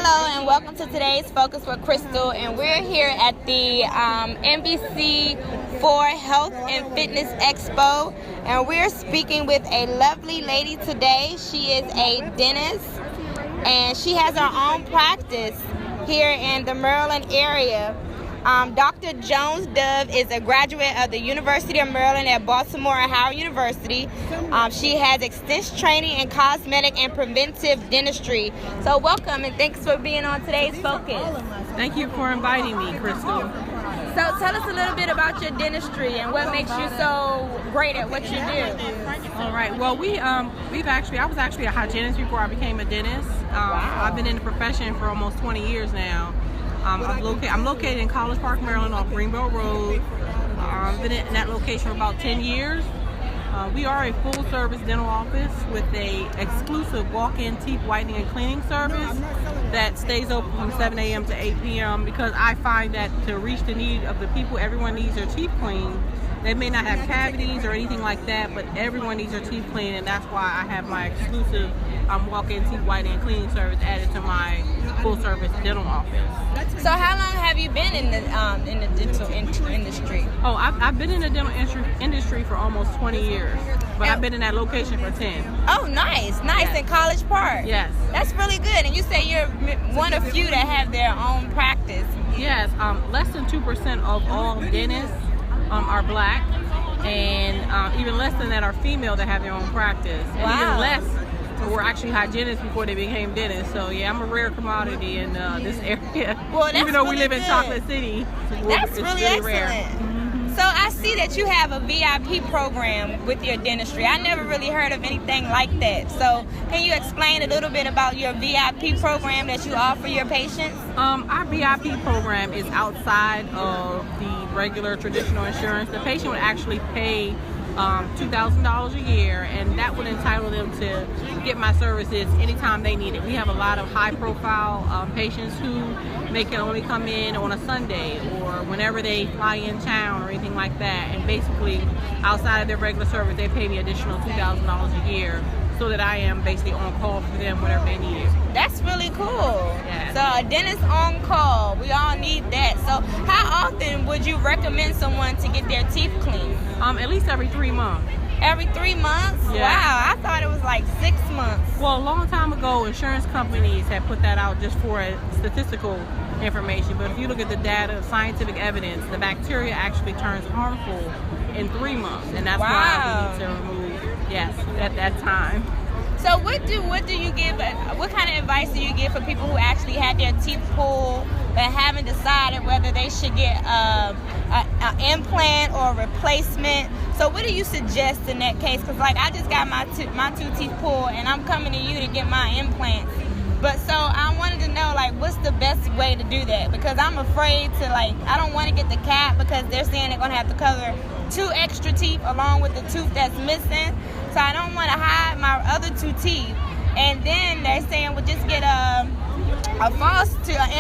Hello and welcome to today's Focus with Crystal, and we're here at the NBC for Health and Fitness Expo, and we're speaking with a lovely lady today. She is a dentist and she has her own practice here in the Maryland area. Dr. Jones Dove is a graduate of the University of Maryland at Baltimore and Howard University. She has extensive training in cosmetic and preventive dentistry. So welcome and thanks for being on today's Focus. Thank you for inviting me, Crystal. So tell us a little bit about your dentistry and what makes you so great at what you do. All right. Well, I was actually a hygienist before I became a dentist. Wow. I've been in the profession for almost 20 years now. I'm located in College Park, Maryland, off Greenbelt Road. I've been in that location for about 10 years. We are a full-service dental office with a exclusive walk-in teeth whitening and cleaning service that stays open from 7 a.m. to 8 p.m. because I find that to reach the need of the people, everyone needs their teeth cleaned. They may not have cavities or anything like that, but everyone needs their teeth cleaned, and that's why I have my exclusive walk-in teeth whitening and cleaning service added to my full-service dental office. So how long have you been in the dental industry? Oh, I've been in the dental industry for almost 20 years, but I've been in that location for 10. Oh, nice. Yes. In College Park. Yes. That's really good. And you say you're one of few that have their own practice. Yes. Less than 2% of all dentists are black, and even less than that are female that have their own practice. And wow. Even less were actually hygienists before they became dentists. So yeah, I'm a rare commodity in this area. Well, even though really we live good. in Chocolate City, that's it's really excellent. Rare. Mm-hmm. So I see that you have a VIP program with your dentistry. I never really heard of anything like that. So can you explain a little bit about your VIP program that you offer your patients? Our VIP program is outside of the regular traditional insurance. The patient would actually pay $2,000 a year, and that would entitle them to get my services anytime they need it. We have a lot of high-profile patients who may can only come in on a Sunday or whenever they fly in town or anything like that, and basically outside of their regular service they pay me additional $2,000 a year so that I am basically on call for them whenever they need it. That's really cool. Yeah. So a dentist on call, we all need that. So how often would you recommend someone to get their teeth cleaned? At least every 3 months. Every 3 months? Yeah. Wow, I thought it was like 6 months. Well, a long time ago, insurance companies had put that out just for statistical information. But if you look at the data, scientific evidence, the bacteria actually turns harmful in 3 months, and that's why we need to remove, at that time. So what do you give? What kind of advice do you give for people who actually had their teeth pulled but haven't decided whether they should get an implant or a replacement? So what do you suggest in that case? Because like I just got my 2 teeth pulled and I'm coming to you to get my implants. But so I wanted to know like what's the best way to do that, because I'm afraid to I don't want to get the cap because they're saying they're gonna have to cover 2 extra teeth along with the tooth that's missing. So I don't want to hide my other 2 teeth. And then they're saying we'll just get an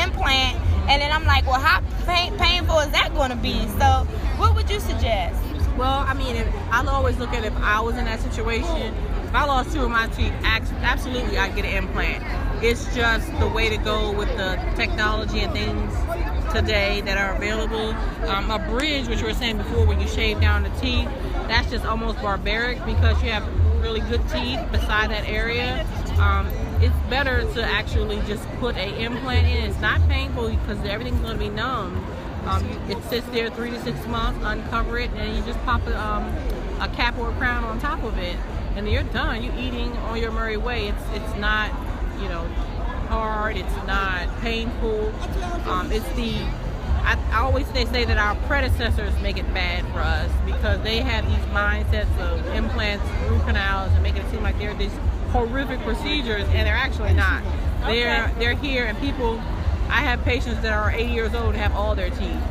implant. And then I'm like, well, how painful is that going to be? So what would you suggest? Well, I mean, I'll always look at if I was in that situation. If I lost 2 of my teeth, absolutely I'd get an implant. It's just the way to go with the technology and things today that are available. A bridge, which we were saying before, when you shave down the teeth, that's just almost barbaric because you have really good teeth beside that area. It's better to actually just put an implant in. It's not painful because everything's going to be numb. It sits there 3 to 6 months, uncover it, and you just pop a cap or a crown on top of it, and then you're done. You're eating on your merry way. It's not, hard. It's not painful. I always say that our predecessors make it bad for us because they have these mindsets of implants, root canals, and making it seem like they're these horrific procedures, and they're actually not. They're here, and people. I have patients that are 80 years old and have all their teeth.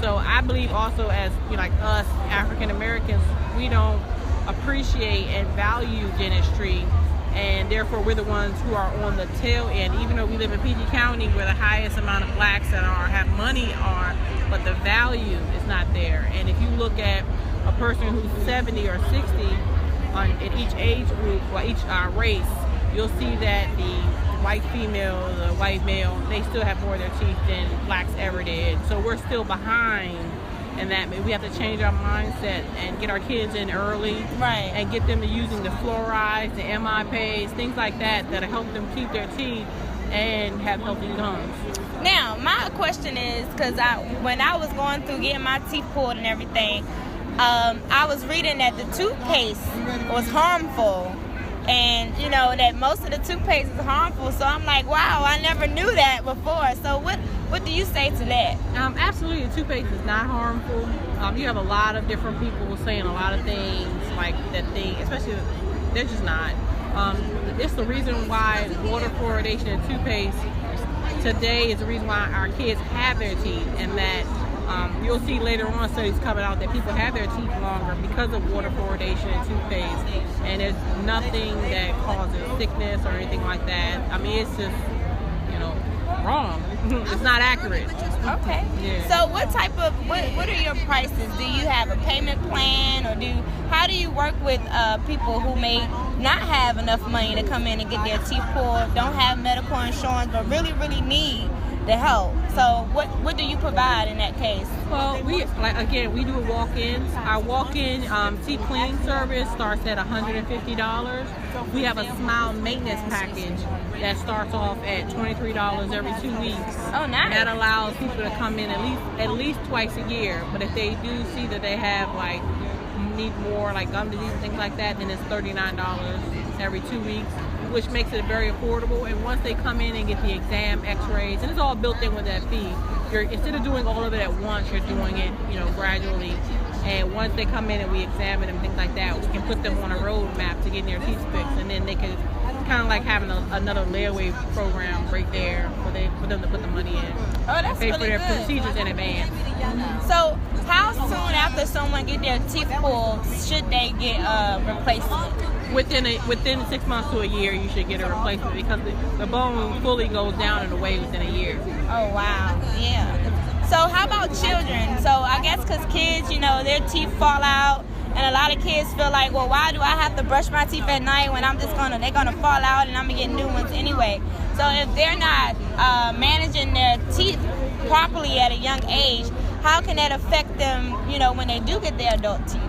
So I believe also as like us African Americans, we don't appreciate and value dentistry, and therefore we're the ones who are on the tail end. Even though we live in PG County where the highest amount of blacks that have money are, but the value is not there. And if you look at a person who's 70 or 60 in each age group or each race, you'll see that the white females or white male, they still have more of their teeth than blacks ever did. So we're still behind in that. We have to change our mindset and get our kids in early, Right. and get them to using the fluorides, the MIPs, things like that that'll help them keep their teeth and have healthy gums. Now, my question is, because when I was going through getting my teeth pulled and everything, I was reading that the toothpaste was harmful, and you know that most of the toothpaste is harmful. So I'm like, wow, I never knew that before. So what do you say to that? Absolutely, the toothpaste is not harmful. You have a lot of different people saying a lot of things like that thing, especially they're just not. It's the reason why water fluoridation in toothpaste today is the reason why our kids have their teeth, and that you'll see later on studies coming out that people have their teeth longer because of water fluoridation in toothpaste, and there's nothing that causes sickness or anything like that. I mean, it's just, wrong. It's not accurate. Okay. Yeah. So what are your prices? Do you have a payment plan, or how do you work with people who may not have enough money to come in and get their teeth pulled, don't have medical insurance, but really, really need the help? So what do you provide in that case? Well, we do walk-ins. Our walk-in teeth cleaning service starts at $150. We have a smile maintenance package that starts off at $23 every 2 weeks. Oh, nice. That allows people to come in at least twice a year. But if they do see that they have need more gum disease and things like that, then it's $39 every 2 weeks, which makes it very affordable. And once they come in and get the exam, x-rays, and it's all built in with that fee, instead of doing all of it at once, you're doing it gradually. And once they come in and we examine them, things like that, we can put them on a roadmap to getting their teeth fixed, and then they can kind of like having another layaway program right there for them to put the money in. Oh, that's pay really for their good. procedures in advance. So how soon after someone get their teeth pulled should they get a replacement? Within 6 months to a year, you should get a replacement, because the bone fully goes down in a way within a year. Oh, wow. Yeah. So how about children? So I guess because kids, their teeth fall out, and a lot of kids feel like, well, why do I have to brush my teeth at night when they're gonna fall out and I'm gonna get new ones anyway? So if they're not managing their teeth properly at a young age, how can that affect them, when they do get their adult teeth?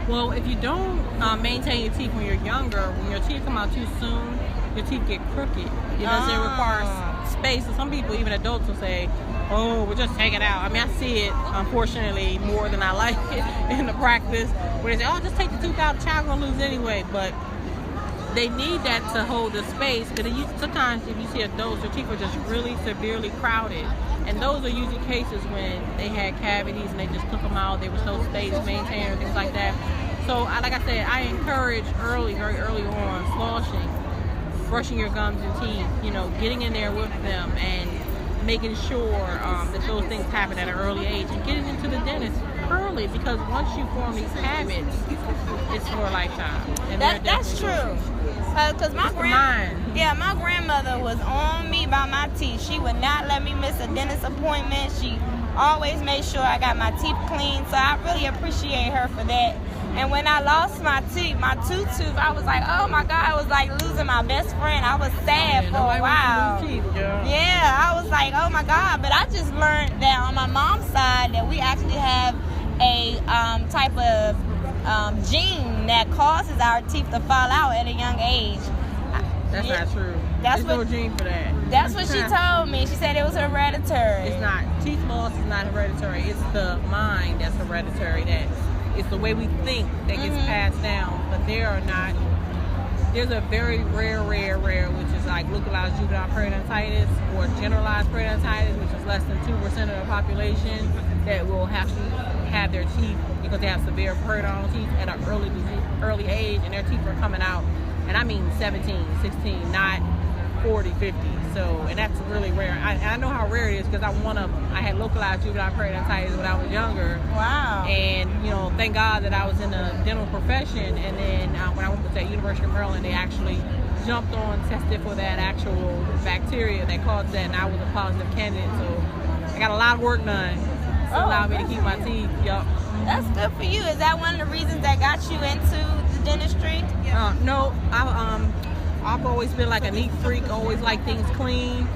Well, if you don't maintain your teeth when you're younger, when your teeth come out too soon, your teeth get crooked. It requires space. And some people, even adults, will say, oh, we'll just take it out. I mean, I see it, unfortunately, more than I like it in the practice, where they say, oh, just take the tooth out, the child gonna lose anyway. But they need that to hold the space. But sometimes if you see adults, their teeth are just really severely crowded. And those are usually cases when they had cavities and they just took them out. They were so space maintained or things like that. So, like I said, I encourage very early on, flossing, brushing your gums and teeth, getting in there with them and making sure that those things happen at an early age, and getting into the dentist early, because once you form these habits, it's for a lifetime. And that's true. Because my grandmother was on me about my teeth. She would not let me miss a dentist appointment. She always made sure I got my teeth clean. So I really appreciate her for that. And when I lost my tooth, I was like, oh my God, I was like losing my best friend. I was sad for a while. Yeah, I was like, oh my God. But I just learned that on my mom's side that we actually have a type of gene that causes our teeth to fall out at a young age. That's not true. There's no gene for that. That's what she told me. She said it was hereditary. It's not. Teeth loss is not hereditary. It's the mind that's hereditary. It's the way we think that gets passed down. But there's a very rare, which is like localized juvenile periodontitis or generalized periodontitis, which is less than 2% of the population that will have to have their teeth, because they have severe periodontal teeth at an early age, and their teeth are coming out, and I mean 17, 16, not 40, 50. So, and that's really rare. I know how rare it is, because I had localized juvenile periodontitis when I was younger. Wow. And thank God that I was in the dental profession. And then when I went to the University of Maryland, they actually jumped on, tested for that actual bacteria that caused that, and I was a positive candidate. So I got a lot of work done. So allowed me to keep my teeth. Yup. That's good for you. Is that one of the reasons that got you into the dentistry? No, I've always been like a neat freak, always like things clean.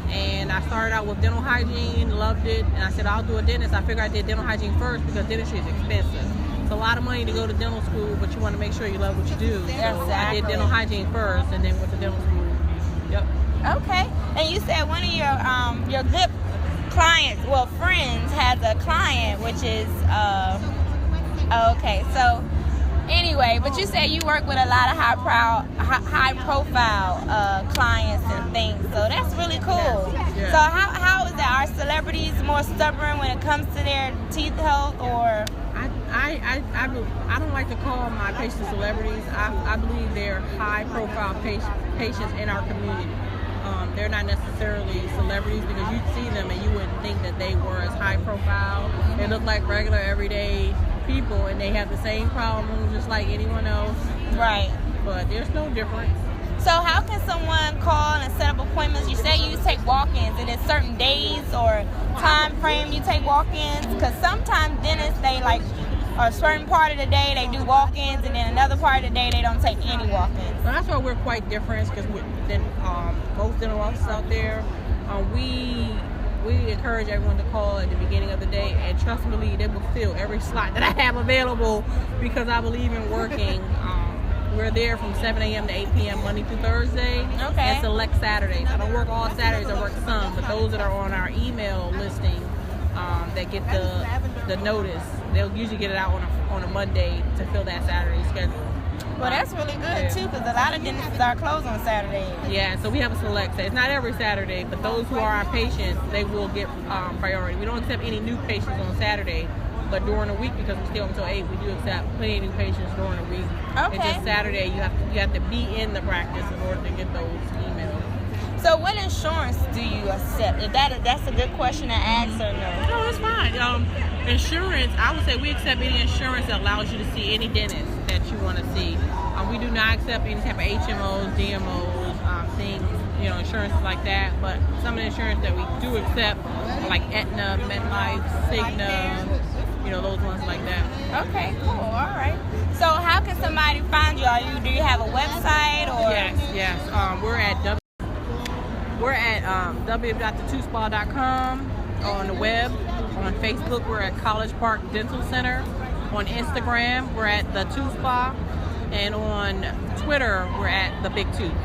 And I started out with dental hygiene, loved it, and I said I'll do a dentist. I figured I did dental hygiene first because dentistry is expensive. It's a lot of money to go to dental school, but you want to make sure you love what you do. So Exactly. I did dental hygiene first, and then went to dental school. Yep. Okay. And you said one of your good clients, well, friends, has a client which is okay. So anyway, but you said you work with a lot of high profile clients and things, so that's really cool. Yes. So how is that? Are celebrities more stubborn when it comes to their teeth health, or? I don't like to call my patients celebrities. I believe they're high profile patients in our community. They're not necessarily celebrities because you see them and you wouldn't think that they were as high profile. They look like regular everyday people and they have the same problems just like anyone else. Right. But there's no difference. So how can someone call and set up appointments? You say you take walk-ins, and it's certain days or time frame you take walk-ins? Because sometimes dentists, they like a certain part of the day they do walk-ins, and then another part of the day they don't take any walk-ins. So that's why we're quite different because most dental offices out there, we encourage everyone to call at the beginning of the day, and trust me, they will fill every slot that I have available because I believe in working. We're there from 7 a.m. to 8 p.m. Monday through Thursday. Okay. And select Saturdays. I don't work all Saturdays, I work some, but those that are on our email listing that get the notice, they'll usually get it out on a Monday to fill that Saturday schedule. Well, that's really good too, because a lot of dentists are closed on Saturdays. Yeah, so we have a select set. It's not every Saturday, but those who are our patients, they will get priority. We don't accept any new patients on Saturday, but during the week, because we stay open until 8, we do accept plenty of new patients during the week. Okay. And just Saturday, you have to be in the practice in order to get those emails. So what insurance do you accept? That's a good question to ask or no? No, it's fine. Insurance, I would say we accept any insurance that allows you to see any dentist that you want to see. We do not accept any type of HMOs, DMOs, things, insurances like that. But some of the insurance that we do accept are like Aetna, MetLife, Cigna, those ones like that. Okay, cool. All right. So how can somebody find you? Do you have a website or? Yes. We're at www.thetoothspa.com on the web. On Facebook, we're at College Park Dental Center. On Instagram, we're at The Tooth Spa. And on Twitter, we're at The Big Tooth.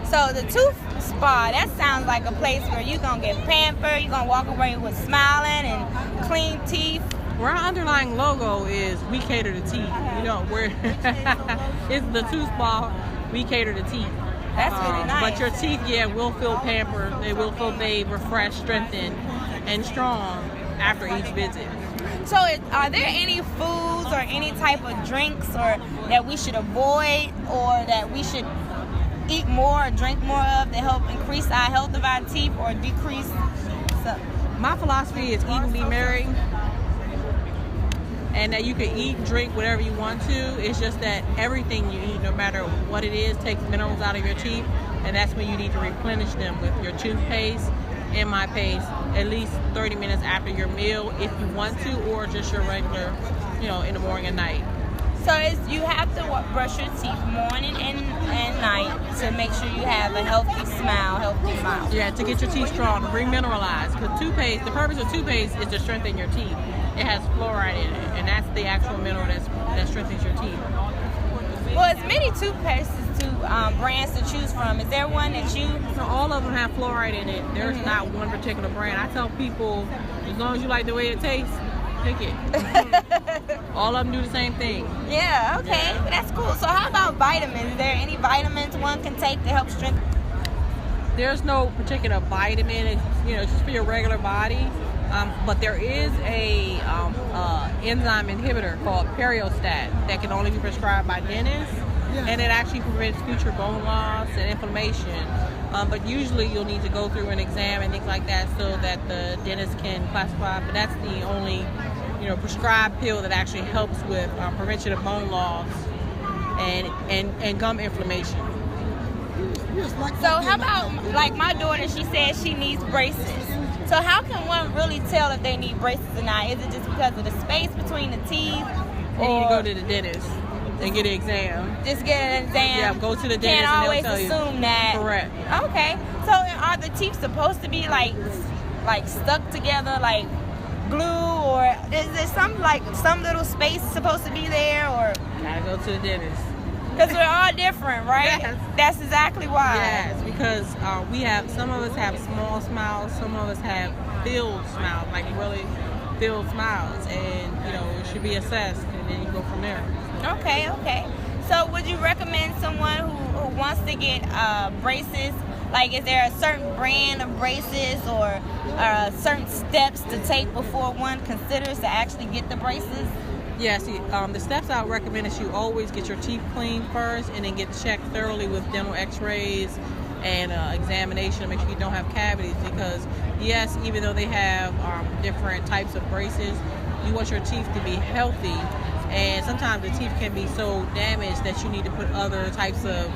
So the Tooth Spa, that sounds like a place where you're going to get pampered, you're going to walk away with smiling and clean teeth. Where our underlying logo is we cater to teeth. It's The Tooth Spa, we cater to teeth. That's really nice. But your teeth, will feel pampered. They will feel bathed, refreshed, strengthened, and strong after each visit. So are there any foods or any type of drinks or that we should avoid or that we should eat more or drink more of to help increase our health of our teeth or decrease? My philosophy is eat and be merry. And that you can eat and drink whatever you want to. It's just that everything you eat, no matter what it is, takes minerals out of your teeth. And that's when you need to replenish them with your toothpaste, in my paste, at least 30 minutes after your meal if you want to, or just your regular, in the morning and night. So you have to brush your teeth morning and night to make sure you have a healthy smile, healthy mouth. Yeah, to get your teeth strong, to remineralize. Because toothpaste, the purpose of toothpaste is to strengthen your teeth. It has fluoride in it, and that's the actual mineral that strengthens your teeth. Well, it's many toothpastes brands to choose from. Is there one that you? So all of them have fluoride in it. There's not one particular brand. I tell people, as long as you like the way it tastes, pick it. All of them do the same thing. Yeah, okay. Yeah. That's cool. So how about vitamins? Is there any vitamins one can take to help strengthen? There's no particular vitamin. It's, just for your regular body. But there is a enzyme inhibitor called Periostat that can only be prescribed by dentists, and it actually prevents future bone loss and inflammation. But usually you'll need to go through an exam and things like that so that the dentist can classify. But that's the only, prescribed pill that actually helps with prevention of bone loss and gum inflammation. So how about, like my daughter, she says she needs braces. So how can one really tell if they need braces or not? Is it just because of the space between the teeth? They need to go to the dentist. and get an exam. Just get an exam. Yeah, go to the dentist Can't and always they'll tell you. assume that. Correct. Okay. So are the teeth supposed to be like stuck together like glue, or is there some little space supposed to be there, or? Gotta go to the dentist. Because we're all different, right? Yes. That's exactly why. Yes, because some of us have small smiles, some of us have filled smiles, like really filled smiles, and it should be assessed, and then you go from there. Okay. So would you recommend someone who wants to get braces? Like, is there a certain brand of braces or certain steps to take before one considers to actually get the braces? Yes, the steps I would recommend is you always get your teeth cleaned first and then get checked thoroughly with dental x-rays and examination to make sure you don't have cavities, because yes, even though they have different types of braces, you want your teeth to be healthy, and sometimes the teeth can be so damaged that you need to put other types of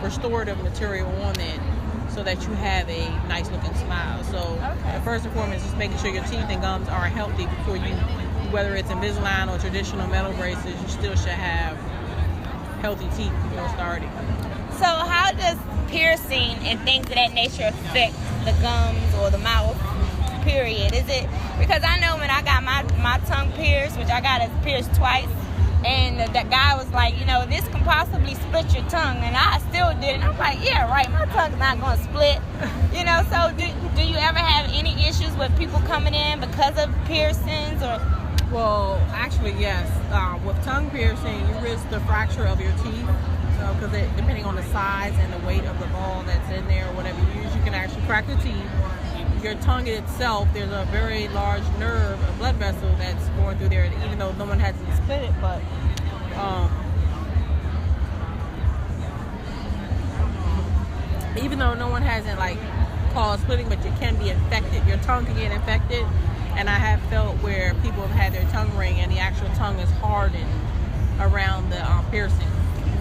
restorative material on it so that you have a nice looking smile. So first and foremost, just making sure your teeth and gums are healthy before you, whether it's Invisalign or traditional metal braces, you still should have healthy teeth before starting. So how does piercing and things of that nature affect the gums or the mouth, period? Is it, because I know when I got my tongue pierced, which I got it pierced twice, and that guy was like, this can possibly split your tongue, and I still did it. I'm like, yeah, right, my tongue's not going to split. So do you ever have any issues with people coming in because of piercings, or? Well, actually, yes. With tongue piercing, you risk the fracture of your teeth, because depending on the size and the weight of the ball that's in there, or whatever you use, you can actually crack your teeth. Your tongue itself, there's a very large nerve, a blood vessel that's going through there, even though no one hasn't split it, but even though no one hasn't caused splitting, but it can be infected. Your tongue can get infected, and I have felt where people have had their tongue ring and the actual tongue is hardened around the piercing.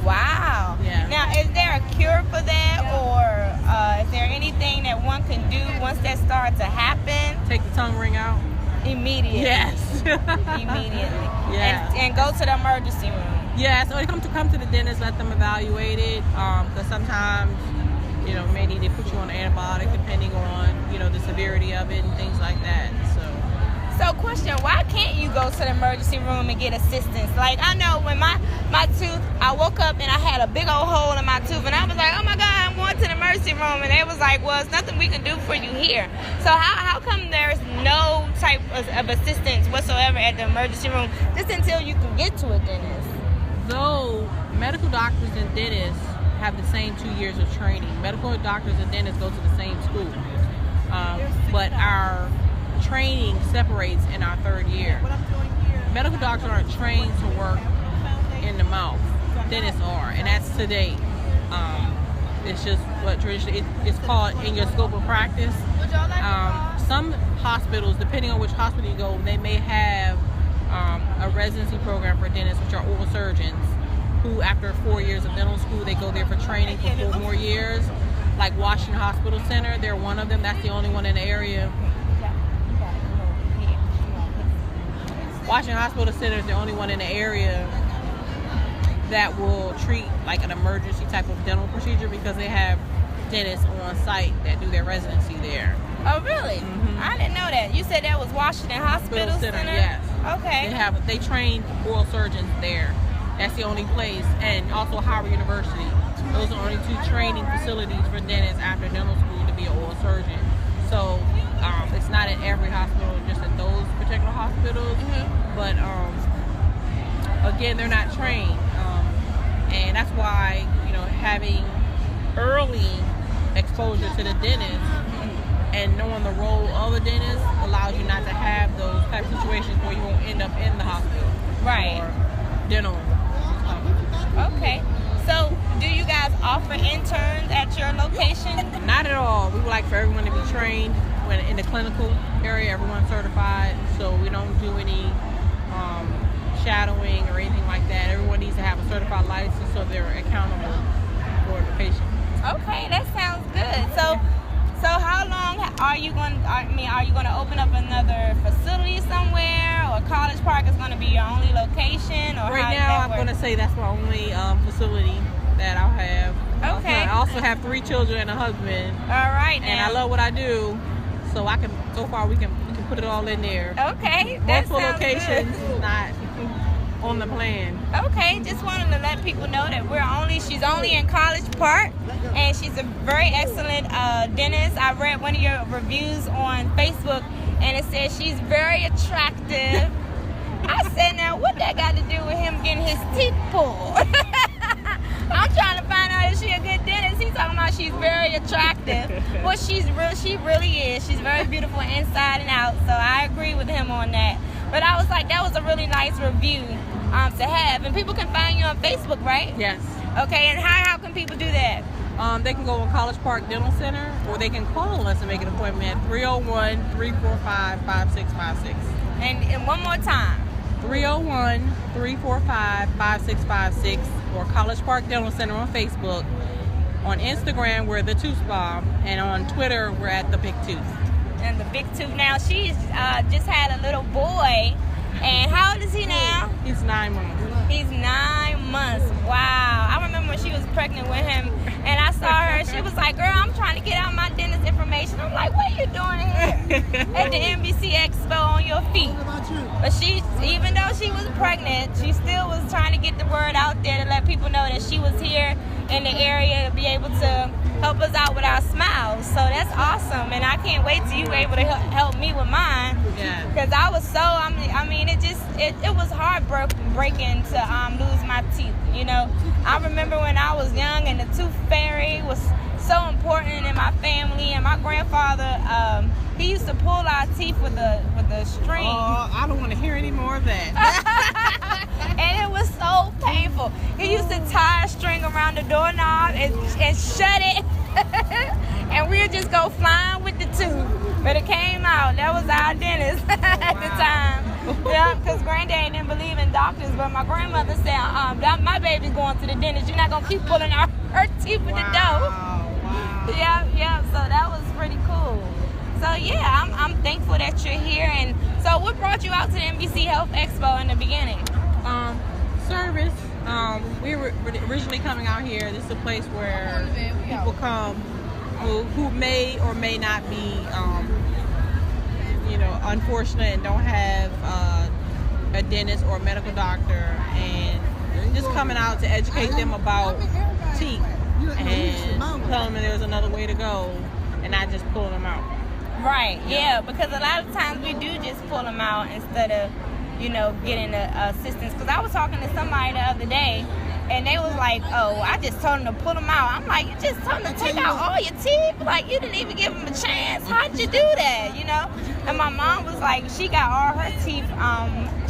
Wow. Yeah. Now, is there a cure for that, or is there anything that one can do once that starts to happen? Take the tongue ring out? Immediately. Yes. Immediately. Yeah. And go to the emergency room. Yeah, so you come to the dentist, let them evaluate it, because sometimes, may need to put you on an antibiotic depending on, the severity of it and things like that. So question, why can't you go to the emergency room and get assistance? Like, I know when my tooth, I woke up and I had a big old hole in my tooth, and I was like, oh my God, I'm going to the emergency room. And they was like, well, it's nothing we can do for you here. So how come there's no type of assistance whatsoever at the emergency room, just until you can get to a dentist? Though medical doctors and dentists have the same 2 years of training. Medical doctors and dentists go to the same school. But our training separates in our third year. Medical doctors aren't trained to work in the mouth. Dentists are, and that's today. It's just what traditionally it's called in your scope of practice. Some hospitals, depending on which hospital you go, they may have a residency program for dentists, which are oral surgeons, who after 4 years of dental school, they go there for training for 4 more years. Like Washington Hospital Center, they're one of them. That's the only one in the area. Washington Hospital Center is the only one in the area that will treat like an emergency type of dental procedure, because they have dentists on site that do their residency there. Oh, really? Mm-hmm. I didn't know that. You said that was Washington Hospital Center? Yes. Okay. They train oral surgeons there. That's the only place, and also Howard University. Those are only 2 training facilities for dentists after dental school to be an oral surgeon. So it's not at every hospital, just at those particular hospitals. Mm-hmm. But again, they're not trained, and that's why having early exposure to the dentist and knowing the role of a dentist allows you not to have those type of situations where you won't end up in the hospital. Right. Or dental. Okay. So, do you guys offer interns at your location? Not at all. We would like for everyone to be trained in the clinical area. Everyone's certified, so we don't do any shadowing or anything like that. Everyone needs to have a certified license so they're accountable for the patient. Okay, that sounds good. So how long are you going to open up another facility somewhere, or College Park is going to be your only location, or right now I'm going to say that's my only facility that I'll have. Okay. I also have 3 children and a husband. All right. And I love what I do, so I can. So far, we can put it all in there. Okay. Multiple locations is not on the plan. Okay, just wanted to let people know that she's only in College Park, and she's a very excellent dentist. I read one of your reviews on Facebook, and it says she's very attractive. I said, now what that got to do with him getting his teeth pulled? I'm trying to find out if she a good dentist. He's talking about she's very attractive. Well, she really is. She's very beautiful inside and out, so I agree with him on that. But I was like, that was a really nice review to have. And people can find you on Facebook, right? Yes. Okay, and how can people do that? They can go on College Park Dental Center, or they can call us and make an appointment at 301-345-5656. And one more time. 301-345-5656, or College Park Dental Center on Facebook. On Instagram, we're The Tooth Spa, and on Twitter, we're at The Big Tooth. And The Big Tooth. Now, she's just had a little boy, and how old is he now? He's 9 months. He's 9 months. Wow. I remember when she was pregnant with him, and I saw her. She was like, girl, I'm trying to get out my dentist information. I'm like, what are you doing here at the NBC Expo on your feet? But even though she was pregnant, she still was trying to get the word out there to let people know that she was here in the area to be able to help us out with our smiles. So that's awesome, and I can't wait till you were able to help me with mine. Yeah. Because I was it was heartbreaking to lose my teeth. You know, I remember when I was young, and the tooth fairy was so important in my family, and my grandfather, he used to pull our teeth with a string. Oh, I don't want to hear any more of that. And it was so painful. He used to tie a string around the doorknob and shut it. And we'd just go flying with the tooth. But it came out. That was our dentist at the time. Yeah, because Granddad didn't believe in doctors, but my grandmother said, my baby's going to the dentist. You're not going to keep pulling her teeth with the dough. Wow. Yeah. So that was pretty cool. So yeah, I'm thankful that you're here. And so what brought you out to the NBC Health Expo in the beginning? Service. We were originally coming out here. This is a place where people come who may or may not be, unfortunate and don't have a dentist or a medical doctor, and just coming out to educate them about teeth and tell them that there's another way to go, and not just pulling them out. Right, yeah, because a lot of times we do just pull them out instead of, getting assistance. Because I was talking to somebody the other day, and they was like, oh, I just told them to pull them out. I'm like, you just told them to take out all your teeth? Like, you didn't even give them a chance. How'd you do that, And my mom was like, she got all her teeth,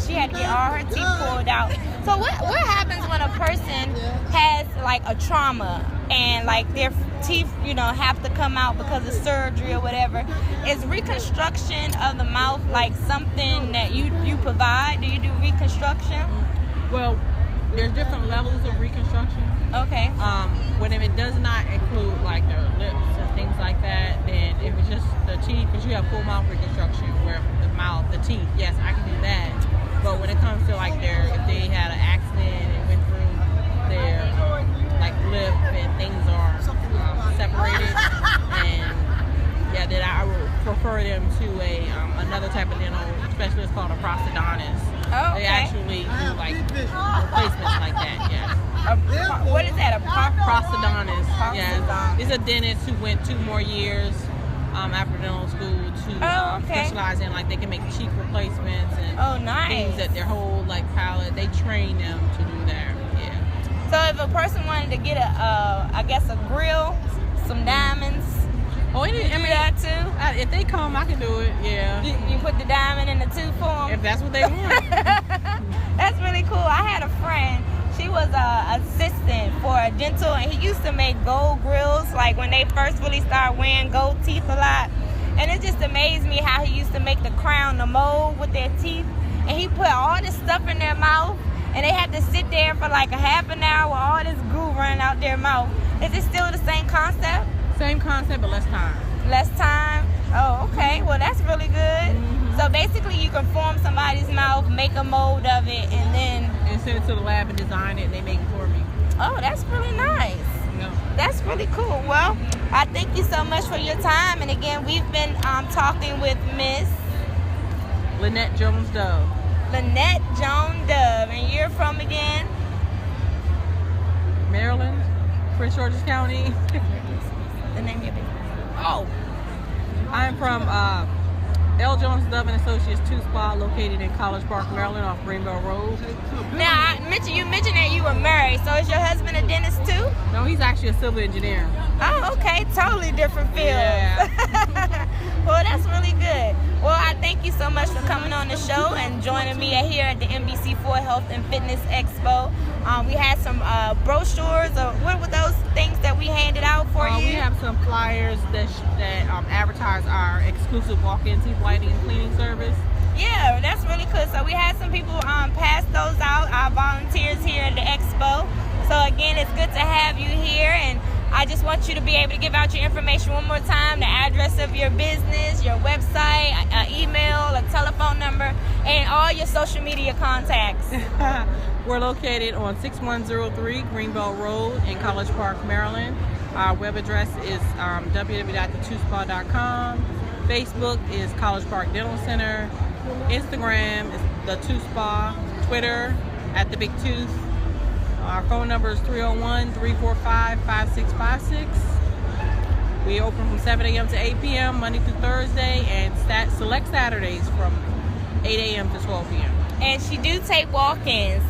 she had to get all her teeth pulled out. So what happens when a person has, like, a trauma and, like, their teeth, have to come out because of surgery or whatever? Is reconstruction of the mouth, like, something that you provide? Do you do reconstruction? Well, there's different levels of reconstruction. Okay. When if it does not include like their lips and things like that, then if it's just the teeth, because you have full mouth reconstruction where the teeth, yes, I can do that. But when it comes to like if they had an accident and went through their like lip and things are separated, and then I would refer them to another type of dental specialist called a prosthodontist. Oh, okay. They actually do like replacements like that, yes. What is that? A prosthodontist? Yes. It's a dentist who went 2 more years after dental school to specialize in, like, they can make cheek replacements and things that their whole like palate. They train them to do that. Yeah. So if a person wanted to get a grill, some diamonds. Oh, that too? If they come, I can do it. Yeah. You put the diamond in the tooth for them? If that's what they want. That's really cool. I had a friend. She was an assistant for a dental, and he used to make gold grills, like when they first really started wearing gold teeth a lot. And it just amazed me how he used to make the crown, the mold with their teeth, and he put all this stuff in their mouth, and they had to sit there for like a half an hour with all this goo running out their mouth. Is it still the same concept? Same concept, but less time. Less time? Oh, basically you can form somebody's mouth, make a mold of it, and then send it to the lab and design it, and they make it for me. Oh, that's really nice. Yeah. That's really cool. Well, I thank you so much for your time. And again, we've been talking with Miss Lynette Jones Dove. Lynette Jones Dove. And you're from again? Maryland, Prince George's County. The name of your business? Oh, I'm from L. Jones Dove and Associates 2 Spa, located in College Park, Maryland, off Greenbelt Road. Now, you mentioned that you were married, so is your husband a dentist too? No, he's actually a civil engineer. Oh, okay. Totally different field. Yeah. Well, that's really good. Well, I thank you so much for coming on the show and joining me here at the NBC4 Health and Fitness Expo. We had some brochures. What were those things that we handed out for you? We have some flyers that advertise our exclusive walk-in teeth whitening and cleaning service. Yeah, that's really cool. So we had some people pass those out, our volunteers here at the expo. So again, it's good to have you here, and I just want you to be able to give out your information one more time, the address of your business, your website, an email, a telephone number, and all your social media contacts. We're located on 6103 Greenbelt Road in College Park, Maryland. Our web address is www.the2spa.com. Facebook is College Park Dental Center. Instagram is the 2 Spa. Twitter at the Big Tooth. Our phone number is 301-345-5656. We open from 7 a.m. to 8 p.m. Monday through Thursday, and select Saturdays from 8 a.m. to 12 p.m. And she do take walk-ins.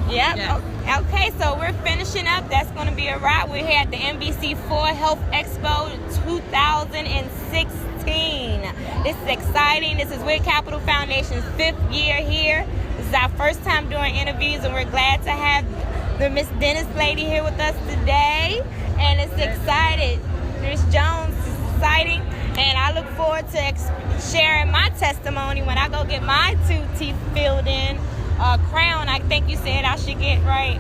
Yep. Yes. Okay, so we're finishing up. That's going to be a wrap. We're here at the NBC4 Health Expo 2016. This is exciting. This is With Capital Foundation's 5th year here. This is our first time doing interviews, and we're glad to have the Miss Dentist lady here with us today. And it's exciting. Miss Jones is exciting. And I look forward to sharing my testimony when I go get my 2 teeth filled in. Crown, I think you said I should get right.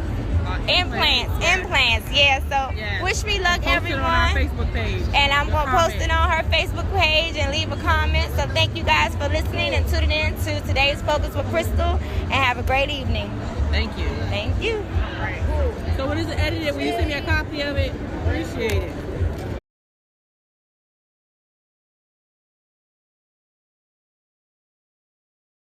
Implants, yeah. So wish me luck, everyone. On our Facebook page. And I'm going to post it on her Facebook page and leave a comment. So thank you guys for listening and tuning in to today's Focus with Crystal. And have a great evening. Thank you. Thank you. So when it's edited, will you send me a copy of it? Appreciate it.